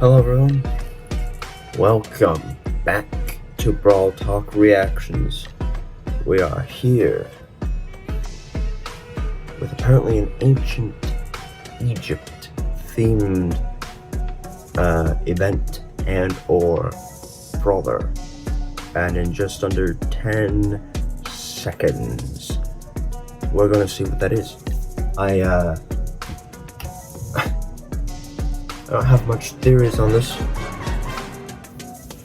Hello everyone, welcome back to Brawl Talk Reactions. We are here with apparently an ancient Egypt themed event and or brawler, and in just under 10 seconds we're gonna see what that is. I don't have much theories on this,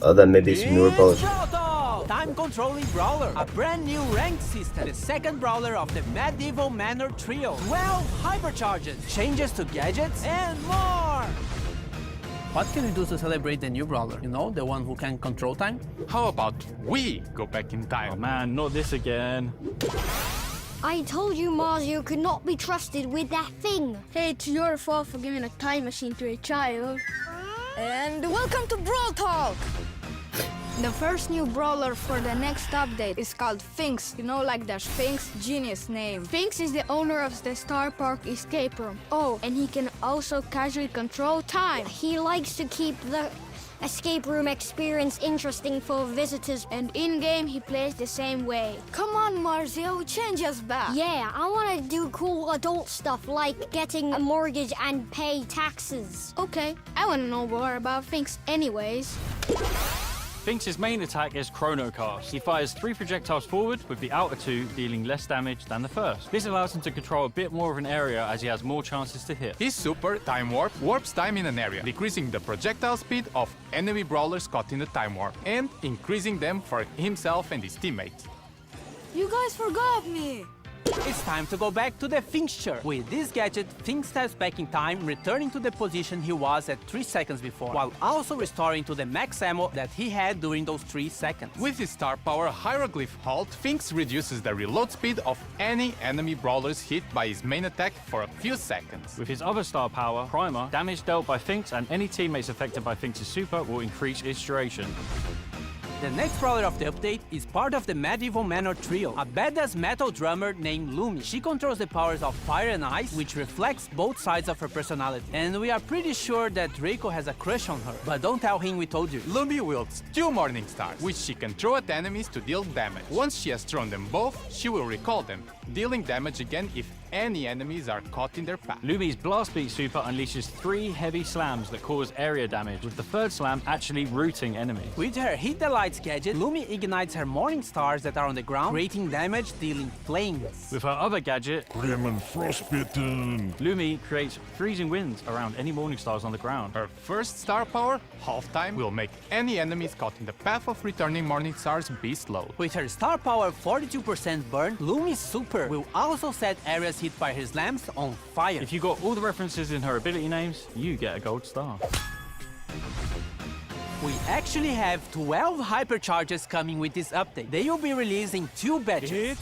other than maybe some newer brawlers. Time controlling brawler, a brand new rank system, the second brawler of the medieval manor trio, 12 hypercharges, changes to gadgets, and more! What can we do to celebrate the new brawler? You know, the one who can control time? How about we go back in time? Oh man, not this again. I told you Mario could not be trusted with that thing. Hey, it's your fault for giving a time machine to a child. And welcome to Brawl Talk! The first new brawler for the next update is called Finks. You know, like the Sphinx, genius name. Finks is the owner of the Star Park escape room. Oh, and he can also casually control time. He likes to keep the escape room experience interesting for visitors. And in-game, he plays the same way. Come on, Marzio, change us back. Yeah, I want to do cool adult stuff like getting a mortgage and pay taxes. Okay, I want to know more about Finks anyways. Finks' main attack is Chrono Cast. He fires 3 projectiles forward, with the outer 2 dealing less damage than the first. This allows him to control a bit more of an area as he has more chances to hit. His super, Time Warp, warps time in an area, decreasing the projectile speed of enemy brawlers caught in the time warp, and increasing them for himself and his teammates. You guys forgot me. It's time to go back to the Finksture. With this gadget, Finks steps back in time, returning to the position he was at 3 seconds before, while also restoring to the max ammo that he had during those 3 seconds. With his star power Hieroglyph Halt, Finks reduces the reload speed of any enemy brawlers hit by his main attack for a few seconds. With his other star power, Primer, damage dealt by Finks and any teammates affected by Finks' super will increase its duration. The next brawler of the update is part of the medieval manor trio, a badass metal drummer named Lumi. She controls the powers of fire and ice, which reflects both sides of her personality. And we are pretty sure that Draco has a crush on her, but don't tell him we told you. Lumi wields 2 Morning Stars, which she can throw at enemies to deal damage. Once she has thrown them both, she will recall them, dealing damage again if any enemies are caught in their path. Lumi's Blast Beat super unleashes 3 heavy slams that cause area damage, with the 3rd slam actually rooting enemies. With her Hit the Lights gadget, Lumi ignites her Morning Stars that are on the ground, creating damage, dealing flames. With her other gadget, Grim and Frostbitten, Lumi creates freezing winds around any Morning Stars on the ground. Her first star power, Half Time, will make any enemies caught in the path of returning Morning Stars be slowed. With her star power 42% burn, Lumi's super will also set areas hit by her slams on fire. If you got all the references in her ability names, you get a gold star. We actually have 12 hypercharges coming with this update. They will be releasing 2 batches.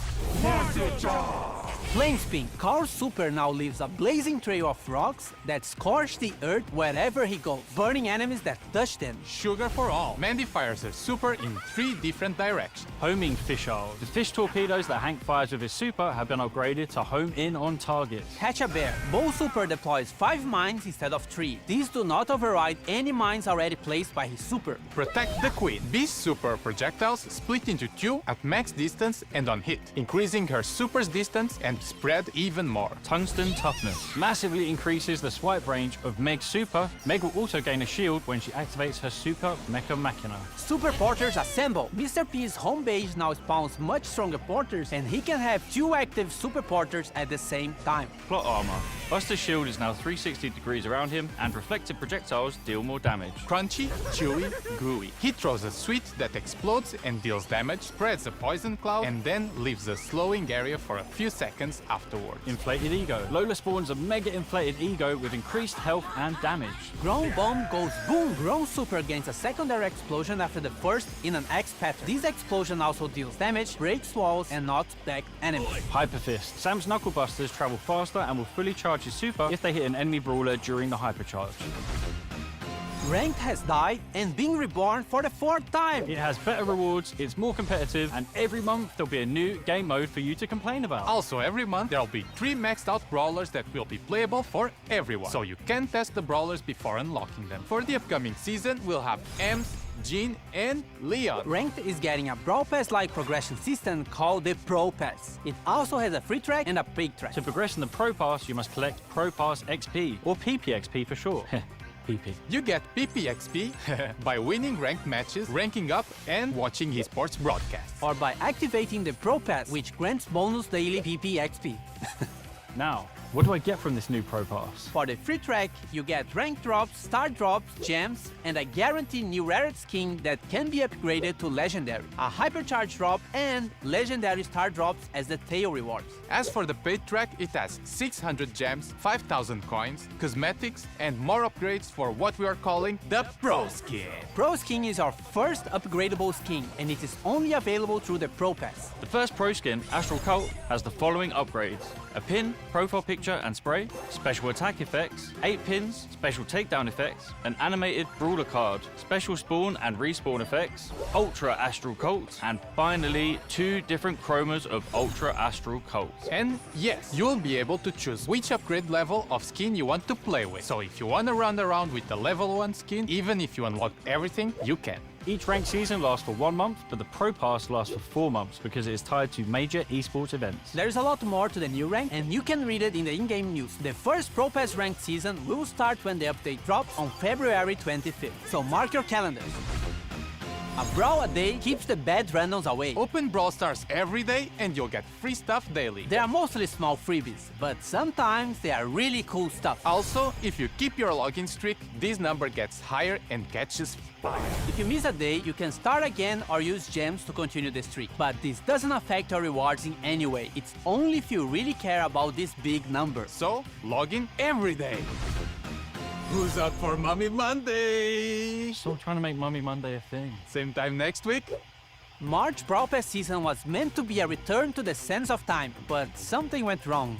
Flame Spin. Carl's super now leaves a blazing trail of rocks that scorch the earth wherever he goes, burning enemies that touch them. Sugar for all. Mandy fires her super in 3 different directions. Homing Fisheye. The fish torpedoes that Hank fires with his super have been upgraded to home in on targets. Catch a Bear. Bo super deploys 5 mines instead of 3. These do not override any mines already placed by his super. Protect the Queen. Beast's super projectiles split into 2 at max distance and on hit, increasing her super's distance and spread even more. Tungsten Toughness massively increases the swipe range of Meg's super. Meg will also gain a shield when she activates her super Mecha Machina. Super Porters Assemble. Mr. P's home base now spawns much stronger porters, and he can have 2 active super porters at the same time. Plot armor. Buster's shield is now 360 degrees around him, and reflected projectiles deal more damage. Crunchy, chewy, gooey. He throws a sweet that explodes and deals damage, spreads a poison cloud, and then leaves a slowing area for a few seconds afterwards. Inflated Ego. Lola spawns a mega inflated ego with increased health and damage. Ground Bomb goes boom! Ground super gains a secondary explosion after the first in an X pattern. This explosion also deals damage, breaks walls, and knocks back enemies. Hyper Fist. Sam's Knuckle Busters travel faster and will fully charge his super if they hit an enemy brawler during the hypercharge. Ranked has died and been reborn for the 4th time. It has better rewards, it's more competitive, and every month there'll be a new game mode for you to complain about. Also, every month there'll be 3 maxed out brawlers that will be playable for everyone, so you can test the brawlers before unlocking them. For the upcoming season, we'll have Ems, Jean, and Leon. Ranked is getting a Brawl Pass-like progression system called the Pro Pass. It also has a free track and a paid track. To progress in the Pro Pass, you must collect Pro Pass XP, or PPXP for short. PP. You get PPXP by winning ranked matches, ranking up, and watching esports broadcasts. Or by activating the Pro Pass, which grants bonus daily PPXP. Now, what do I get from this new Pro Pass? For the free track, you get rank drops, star drops, gems, and a guaranteed new rare skin that can be upgraded to legendary, a hypercharge drop, and legendary star drops as the tail rewards. As for the paid track, it has 600 gems, 5,000 coins, cosmetics, and more upgrades for what we are calling the Pro Skin. Pro Skin is our first upgradable skin, and it is only available through the Pro Pass. The first Pro Skin, Astral Cult, has the following upgrades: a pin, profile picture and spray, special attack effects, 8 pins, special takedown effects, an animated brawler card, special spawn and respawn effects, Ultra Astral Cult, and finally 2 different chromas of Ultra Astral Cult. And yes, you'll be able to choose which upgrade level of skin you want to play with. So if you want to run around with the level 1 skin, even if you unlock everything, you can. Each ranked season lasts for 1 month, but the Pro Pass lasts for 4 months because it is tied to major esports events. There's a lot more to the new rank, and you can read it in the in-game news. The first Pro Pass ranked season will start when the update drops on February 25th, so mark your calendars. A brawl a day keeps the bad randoms away. Open Brawl Stars every day and you'll get free stuff daily. They are mostly small freebies, but sometimes they are really cool stuff. Also, if you keep your login streak, this number gets higher and catches fire. If you miss a day, you can start again or use gems to continue the streak. But this doesn't affect your rewards in any way. It's only if you really care about this big number. So, log in every day. Who's up for Mummy Monday? Still trying to make Mummy Monday a thing. Same time next week? March Brawl Pass season was meant to be a return to the sense of time, but something went wrong.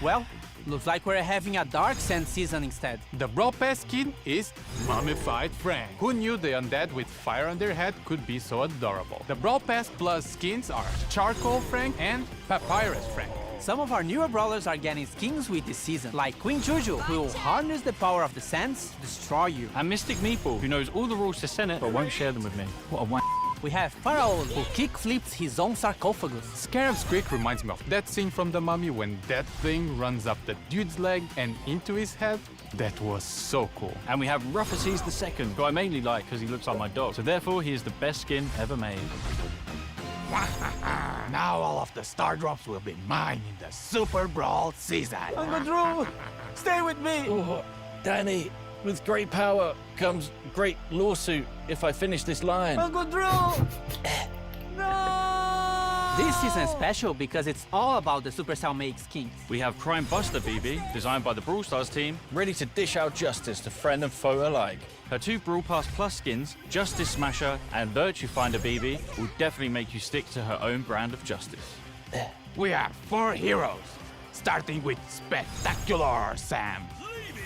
Well, looks like we're having a Dark Sense season instead. The Brawl Pass skin is Mummified Frank. Who knew the undead with fire on their head could be so adorable? The Brawl Pass Plus skins are Charcoal Frank and Papyrus Frank. Some of our newer brawlers are getting skins with this season, like Queen Juju, who will harness the power of the sands to destroy you. And Mystic Meeple, who knows all the rules to Senate but won't share them with me. What a wank. We have Pharaoh, who kick flips his own sarcophagus. Scarab's Squeak reminds me of that scene from The Mummy when that thing runs up the dude's leg and into his head. That was so cool. And we have Ruffaces II, who I mainly like because he looks like my dog. So therefore, he is the best skin ever made. Now all of the star drops will be mine in the Super Brawl season. Uncle Drew, stay with me! Oh, Danny, with great power comes great lawsuit if I finish this line. Uncle Drew! No! This season is special because it's all about the Supercell make skins. We have Crime Buster BB, designed by the Brawl Stars team, Ready to dish out justice to friend and foe alike. Her 2 Brawl Pass Plus skins, Justice Smasher and Virtue Finder BB, will definitely make you stick to her own brand of justice. We have 4 heroes, starting with Spectacular Sam,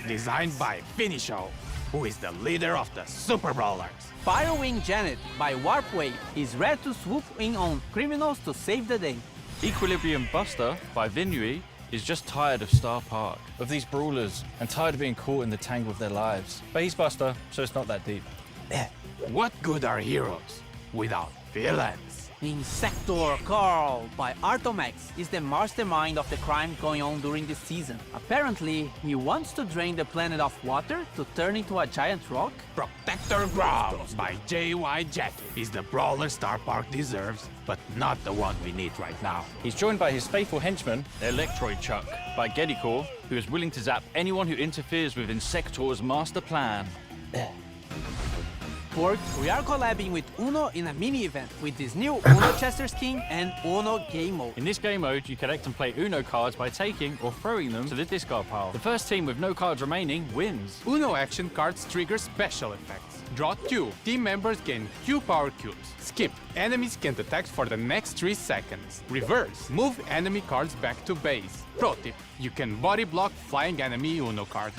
designed by Finisho, who is the leader of the Super Brawlers. Firewing Janet by Warpwave is ready to swoop in on criminals to save the day. Equilibrium Buster by Vinui is just tired of Star Park, Of these brawlers, and tired of being caught in the tangle of their lives. But he's Buster, so it's not that deep. What good are heroes without villains? Insector Carl by Artomax is the mastermind of the crime going on during this season. Apparently, he wants to drain the planet of water to turn into a giant rock. Protector Brawl by JY Jacket is the brawler Star Park deserves, but not the one we need right now. He's joined by his faithful henchman, Electroid Chuck by Geddycore, who is willing to zap anyone who interferes with Insector's master plan. Pork, we are collabing with Uno in a mini-event with this new Uno Chester skin and Uno Game Mode. In this game mode, you collect and play Uno cards by taking or throwing them to the discard pile. The first team with no cards remaining wins. Uno action cards trigger special effects. Draw 2. Team members gain Q power cubes. Skip. Enemies can't attack for the next 3 seconds. Reverse. Move enemy cards back to base. Pro tip. You can body block flying enemy Uno cards.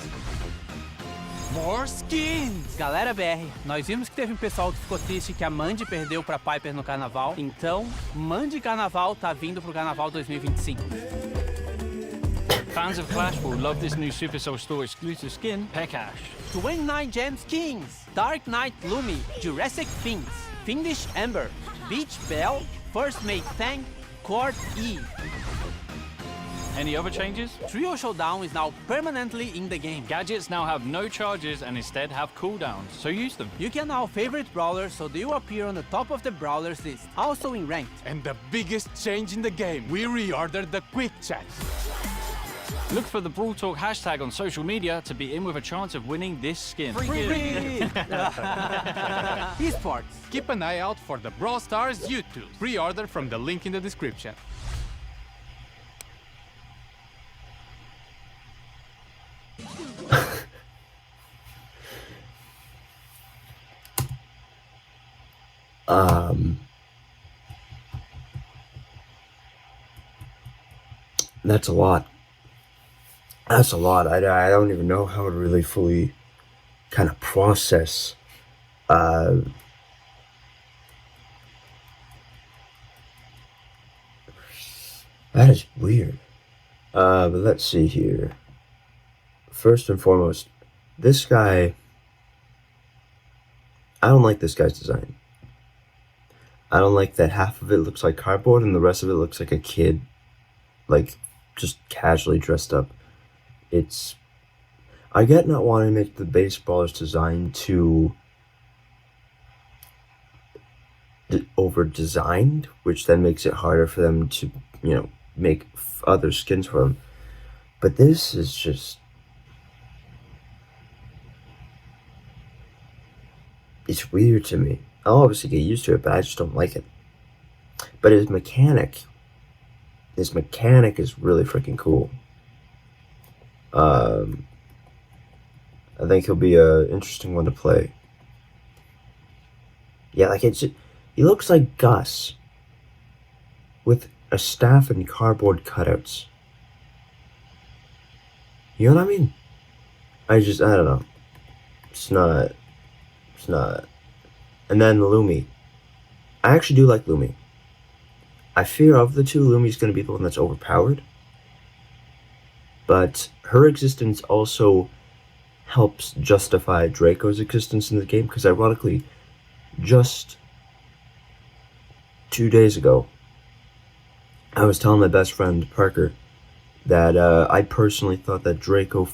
More skins! Galera BR, nós vimos que teve um pessoal que ficou triste que a Mandy perdeu pra Piper no carnaval. Então, Mandy Carnaval tá vindo pro Carnaval 2025. Fans of Clash will love this new Supercell Store exclusive skin, Pekash. 29 gem skins: Dark Knight Lumi, Jurassic Finks, Fiendish Ember, Beach Belle, First Mate Fang, Court E. Any other changes? Trio Showdown is now permanently in the game. Gadgets now have no charges and instead have cooldowns, so use them. You can now favorite brawlers so they will appear on the top of the brawlers list, also in ranked. And the biggest change in the game, we reordered the quick chat. Look for the Brawl Talk hashtag on social media to be in with a chance of winning this skin. Esports. Keep an eye out for the Brawl Stars YouTube. Pre-order from the link in the description. That's a lot. That's a lot. I don't even know how to really fully kind of process that is weird. But let's see here. First and foremost, this guy, I don't like this guy's design. I don't like that half of it looks like cardboard and the rest of it looks like a kid, like, just casually dressed up. I get not wanting to make the baseballers design too over-designed, which then makes it harder for them to, make other skins for them. But this is just... it's weird to me. I'll obviously get used to it, but I just don't like it. But his mechanic is really freaking cool. I think he'll be a interesting one to play. Yeah, like he looks like Gus with a staff and cardboard cutouts. You know what I mean? I don't know. It's not. And then Lumi. I actually do like Lumi. I fear of the two, Lumi's going to be the one that's overpowered. But her existence also helps justify Draco's existence in the game, because ironically, just 2 days ago, I was telling my best friend, Parker, that I personally thought that Draco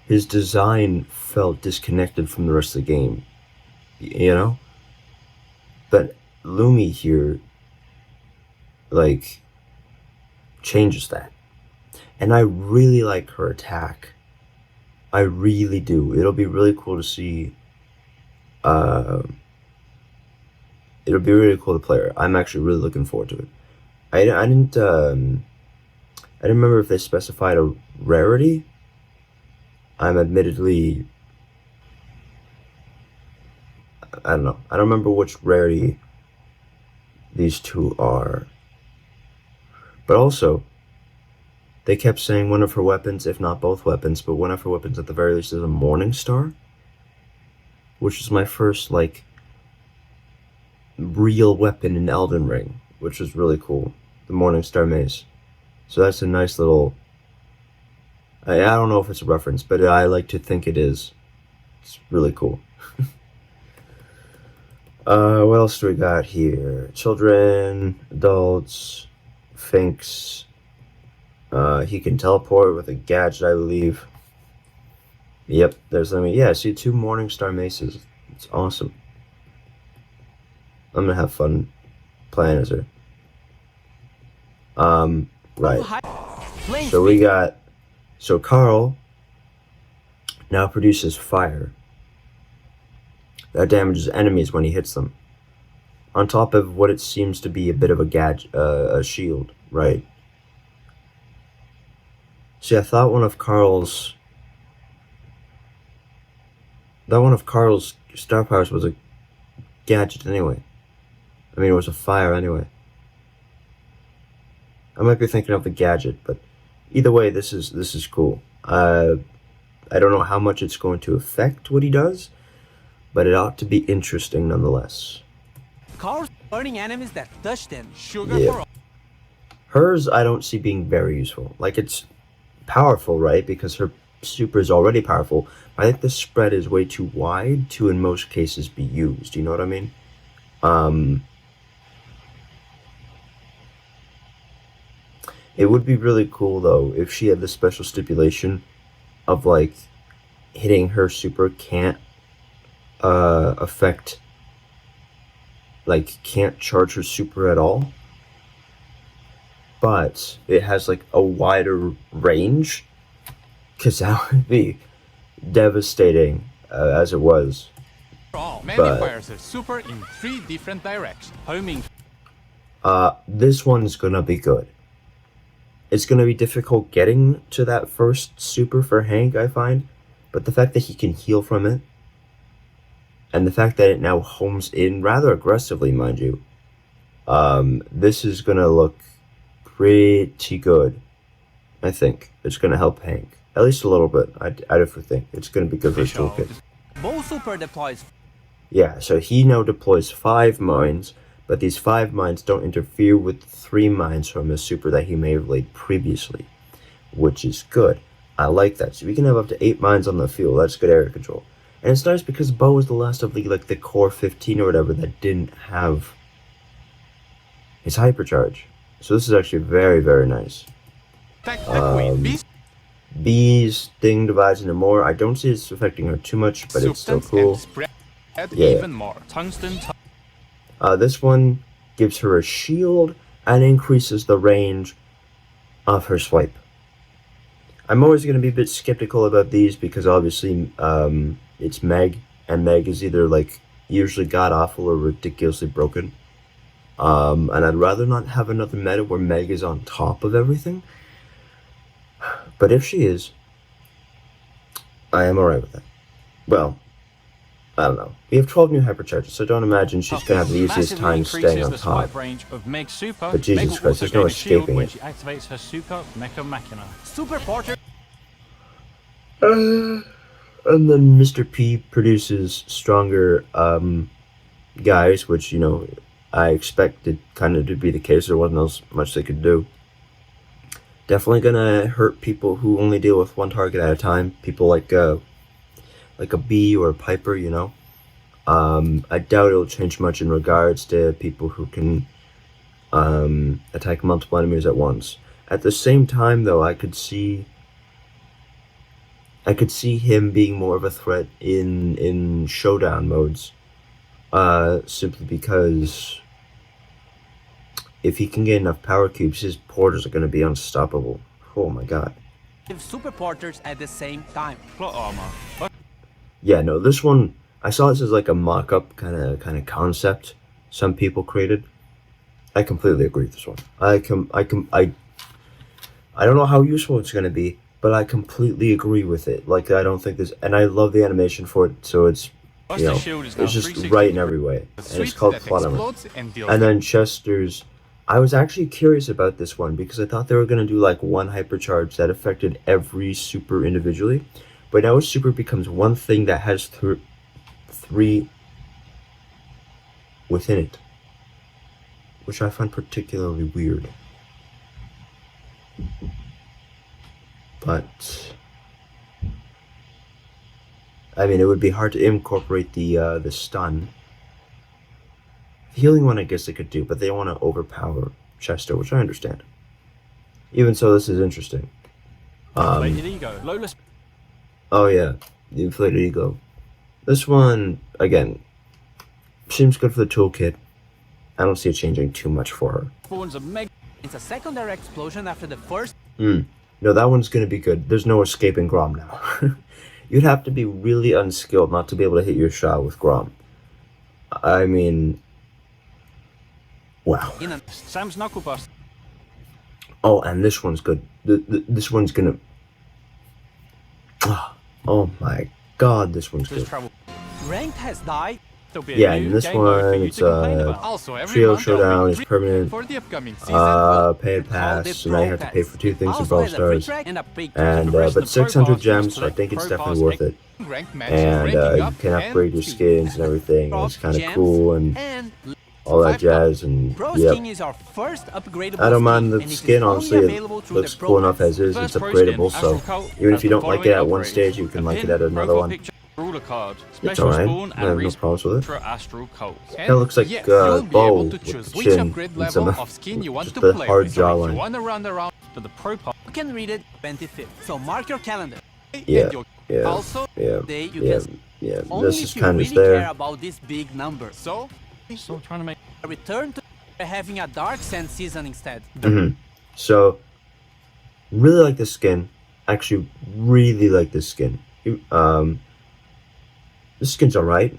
his design felt disconnected from the rest of the game, But Lumi here, like, changes that. And I really like her attack. I really do. It'll be really cool to see. It'll be really cool to play her. I'm actually really looking forward to it. I didn't remember if they specified a rarity. I'm admittedly, I don't know. I don't remember which rarity these two are. But also, they kept saying one of her weapons, if not both weapons, but one of her weapons at the very least is a Morning Star, which is my first, like, real weapon in Elden Ring, which is really cool. The Morning Star Mace. So that's a nice little... I don't know if it's a reference, but I like to think it is. It's really cool. What else do we got here? Children, adults, Finks. He can teleport with a gadget, I believe. Yep, there's, see, 2 Morning Star Maces. It's awesome. I'm gonna have fun playing as her. Right. So we got... So Carl now produces fire that damages enemies when he hits them, on top of what it seems to be a bit of a a shield, right? See, I thought one of Carl's star powers was a gadget anyway. I mean, it was a fire anyway. I might be thinking of the gadget, but either way, this is cool. I I don't know how much it's going to affect what he does, but it ought to be interesting nonetheless. Cars burning enemies that touch them. Sugar Yeah. for all. Hers, I don't see being very useful. Like, it's powerful, right? Because her super is already powerful. I think the spread is way too wide to, in most cases, be used. You know what I mean? It would be really cool, though, if she had the special stipulation of, like, hitting her super can't affect, like, can't charge her super at all. But it has, like, a wider range. Because that would be devastating, as it was. Brawl. Mandy But- fires her super in 3 different directions. Homing This one's gonna be good. It's gonna be difficult getting to that first super for Hank, I find. But the fact that he can heal from it, and the fact that it now homes in rather aggressively, mind you, this is gonna look pretty good. I think it's gonna help Hank. At least a little bit. I definitely think it's gonna be good for his toolkit. Bow super deploys Yeah, so he now deploys 5 mines, but these 5 mines don't interfere with 3 mines from a super that he may have laid previously, which is good. I like that. So we can have up to 8 mines on the field. That's good area control. And it's nice because Bo is the last of the core 15 or whatever that didn't have his hypercharge. So this is actually very, very nice. Attack the queen. Beast B's thing divides into more. I don't see it's affecting her too much, but it's still substance cool. and spread Yeah. even more. tungsten. This one gives her a shield and increases the range of her swipe. I'm always going to be a bit skeptical about these because obviously it's Meg, and Meg is either like usually god awful or ridiculously broken. And I'd rather not have another meta where Meg is on top of everything. But if she is, I am alright with that. Well, I don't know. We have 12 new hypercharges, so don't imagine she's going to have the easiest Massively time increases staying on the top. swipe range of Meg's super. But Jesus Meg will Christ, also there's no gain a shield escaping when it. she activates her super Mecha Machina. super porter And then Mr. P produces stronger guys, which, you know, I expected kind of to be the case. There wasn't else much they could do. Definitely gonna hurt people who only deal with one target at a time. People like a Bee or a Piper, you know. I doubt it'll change much in regards to people who can attack multiple enemies at once. At the same time, though, I could see him being more of a threat in showdown modes, simply because if he can get enough power cubes, his porters are going to be unstoppable. Oh my god. super porters at the same time. Plot armor. Yeah, no, this one, I saw this as like a mock-up kind of concept some people created. I completely agree with this one. I don't know how useful it's going to be, but I completely agree with it. Like, I don't think this, and I love the animation for it, so it's, you know, Buster Shield is now it's just 360 right in every way. A And it's suite called that Plot Armor. explodes and deals And then Chester's, I was actually curious about this one because I thought they were going to do like one hypercharge that affected every super individually. But now a super becomes one thing that has 3 within it, which I find particularly weird. But I mean, it would be hard to incorporate the stun. The healing one, I guess they could do, but they want to overpower Chester, which I understand. Even so, this is interesting. Inflated ego. Lola's Oh yeah, the inflated ego. This one, again, seems good for the toolkit. I don't see it changing too much for her. spawns a Meg. It's a secondary explosion after the first. No, that one's gonna be good. There's no escaping Grom now. You'd have to be really unskilled not to be able to hit your shot with Grom. I mean, wow. In a Sam's Knuckle Bust. Oh, and this one's good. This one's gonna. Oh my god, this one's Does good. travel. ranked has died. There'll be a Yeah, new and this game mode for one, you it's to complain about. Also, every Trio month there'll be Showdown is free permanent. for the upcoming season. Pay and Called pass, the so now you have to Brawl pay for 2 Pass. things in Also Brawl has a free Stars. track and a big And Progression but of 600 Pro Pass, gems, so I select think it's Pro definitely Pass worth it. Ranked matches, And ranking you up, can upgrade your and skins and everything. And it's kind of Gems cool and and all that 5 jazz. And Pro yep, Skin is our first upgradable I don't mind skin, the and it is skin. only Honestly, available it through looks the Pro cool enough Pass. as is. First It's Pro Skin, upgradable, so Astral Cult, even has if you the don't like it following at one upgrades. stage, you can A like it pin, at another profile one. picture, ruler card, It's special alright. spawn, I have and no problems with it. Ultra Astral Cult. And Kinda looks like, yes, you'll be Bo able to with choose the which chin upgrade and level some of skin you want just to the play hard with. So if jawline. you want to run around For the Pro Pass, You can read it 25th, so mark your calendar. Yeah, and you'll yeah, also yeah, Day you yeah, can yeah. only This is if you kind of really care there. about these big numbers. so still trying to make Return to having a Dark Sand season instead. So, really like this skin. Actually, really like this skin. This skin's alright.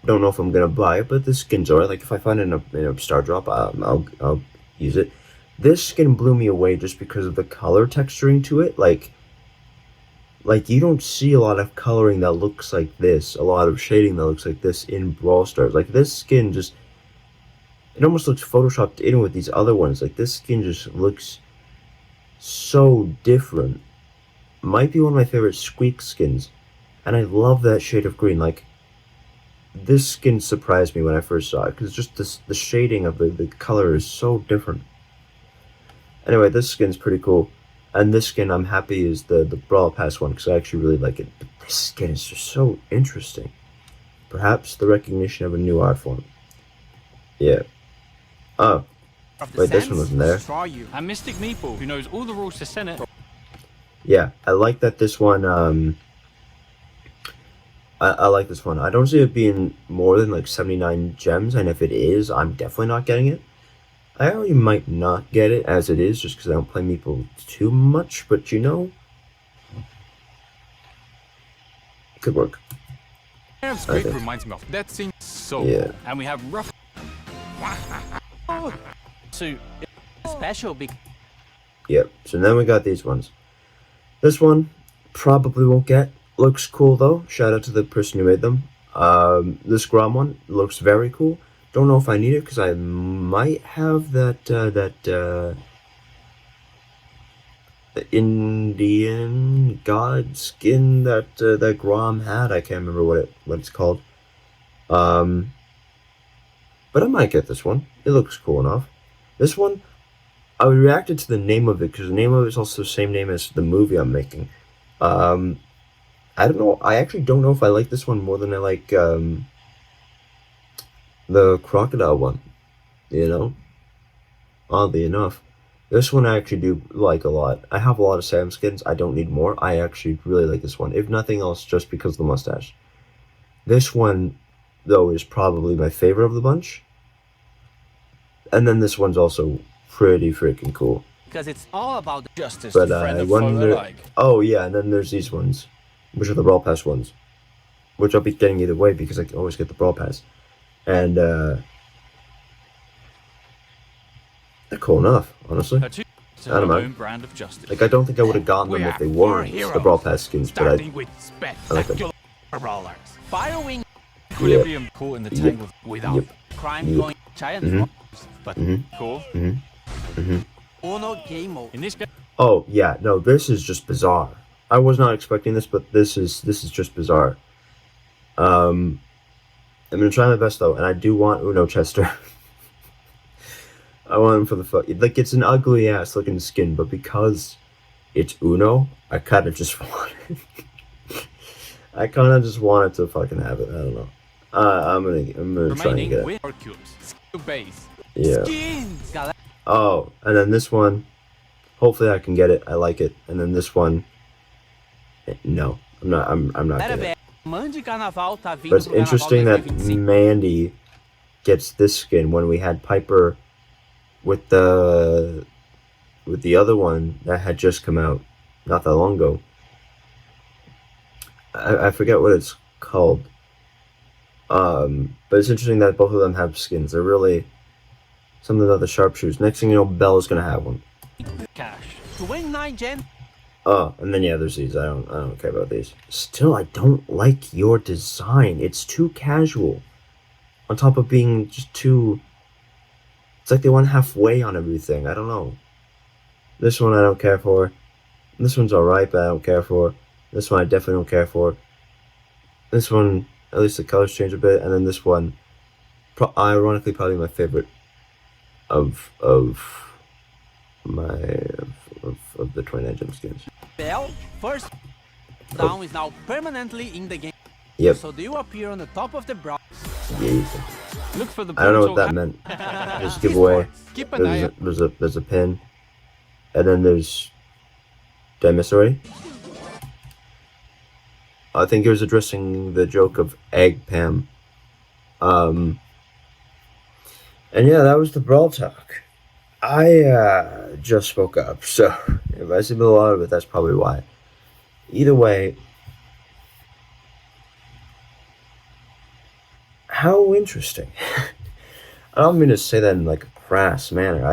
Don't know if I'm gonna buy it, but this skin's alright. Like if I find it in a star drop, I'll use it. This skin blew me away just because of the color texturing to it. Like you don't see a lot of coloring that looks like this, a lot of shading that looks like this in Brawl Stars. Like this skin just, it almost looks photoshopped in with these other ones. Like this skin just looks so different. Might be one of my favorite Squeak skins, and I love that shade of green. Like this skin surprised me when I first saw it because just the shading of the color is so different. Anyway, this skin's pretty cool, and this skin I'm happy is the Brawl Pass one because I actually really like it. But this skin is just so interesting. Perhaps the recognition of a new art form. Yeah. Oh, Of the wait, this sands, one wasn't there. Straw you. and Mystic Meeple, who knows all the rules to Senate. Yeah, I like that this one, I like this one. I don't see it being more than like 79 gems, and if it is, I'm definitely not getting it. I already might not get it as it is, just because I don't play Meeple too much, but you know, it could work. Arab Squeak think. reminds me of that scene so Yeah. And we have rough So, Special big. Yep, so then we got these ones. This one, probably won't get. Looks cool though, shout out to the person who made them. This Grom one looks very cool. Don't know if I need it because I might have the Indian god skin that Grom had. I can't remember what it's called. But I might get this one. It looks cool enough. This one, I reacted to the name of it because the name of it is also the same name as the movie I'm making. I don't know. I actually don't know if I like this one more than I like the crocodile one. You know, oddly enough, this one I actually do like a lot. I have a lot of Sam skins. I don't need more. I actually really like this one, if nothing else, just because of the mustache. This one, though, is probably my favorite of the bunch. And then this one's also pretty freaking cool. Because it's all about the justice But to friend I and foe wonder. alike. Oh yeah, and then there's these ones, which are the Brawl Pass ones, which I'll be getting either way because I can always get the Brawl Pass, and they're cool enough, honestly. her two to I her don't know. own brand of justice. Like I don't think I would have gotten them if they weren't the Brawl Pass skins, but starting I with like them. spectacular brawlers. Firewing Equilibrium caught in the Yep. tangle. Without Yep. crime Yep. going giant Mhm. but Cool. Uno game mode. In this game, Oh yeah, no, this is just bizarre. I was not expecting this, but this is just bizarre. I'm gonna try my best though, and I do want Uno Chester. I want him for the fuck. Like it's an ugly ass looking skin, but because it's Uno, I kind of just want it. I kind of just wanted to fucking have it. I don't know. I'm gonna try and remaining get it. with cubes, skill base, Yeah. Skins. Galera, Oh, and then this one. Hopefully I can get it. I like it. And then this one. No, I'm not. I'm not getting it. Mande Carnaval tá vindo But it's pro Carnaval interesting that 2025. Mandy gets this skin when we had Piper with the other one that had just come out not that long ago. I forget what it's called. But it's interesting that both of them have skins. They're really something about the sharpshooters. Next thing you know, Bella's gonna have one. cash. 29 gen. Oh, and then yeah, there's these. I don't care about these. Still, I don't like your design. It's too casual. on top of being just too. It's like they went halfway on everything. I don't know. This one I don't care for. This one's alright, but I don't care for. This one I definitely don't care for. This one, at least the colors change a bit, and then this one, ironically, probably my favorite of the 29 gem skins. Bell, first down is now permanently in the game. Yep. So do you appear on the top of the Brawl? Yeah. Look for the I don't know what brutal that meant. Just give away. Keep an eye out. There's a pin, and then there's. Did I miss already? I think he was addressing the joke of Egg Pam. And yeah, that was the Brawl Talk. I just spoke up, so if I said a lot of it, that's probably why. Either way, how interesting. I don't mean to say that in like a crass manner.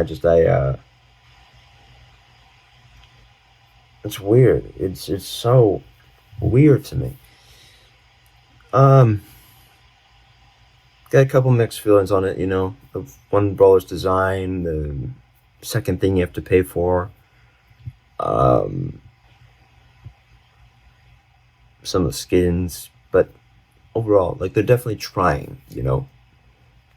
It's weird. It's so weird to me. Got a couple mixed feelings on it, you know. The one brawler's design, the second thing you have to pay for. Some of the skins, but overall, like, they're definitely trying, you know.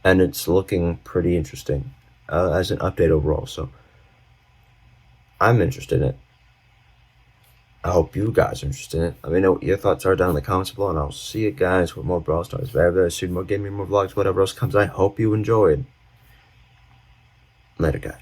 And it's looking pretty interesting as an update overall, so I'm interested in it. I hope you guys are interested in it. Let me know what your thoughts are down in the comments below, and I'll see you guys with more Brawl Stars. Very soon, more gaming, more vlogs, whatever else comes. I hope you enjoyed. Later, guys.